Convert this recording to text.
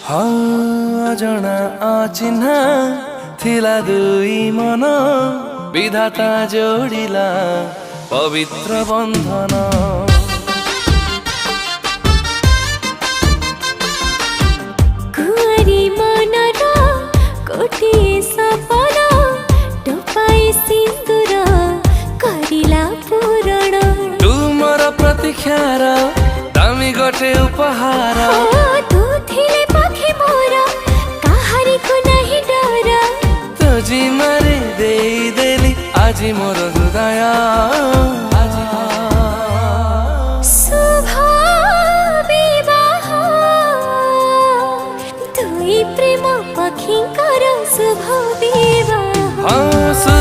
अजଣା अचिन्हा थिला दुई मन विधाता जोडिला पवित्र बन्धन। कुआरी मनर गोटिए सपन टपाई सिन्दूर करिला पूरण। तुमर प्रतीक्षार दामी गोटे उपहार। तू थिले पाखे मोर काहारी को नहीं डर। तुझी मारी देई देली आजी मोर हृदय। शुभ विवाह दुई प्रेम पक्षींकर शुभ विवाह।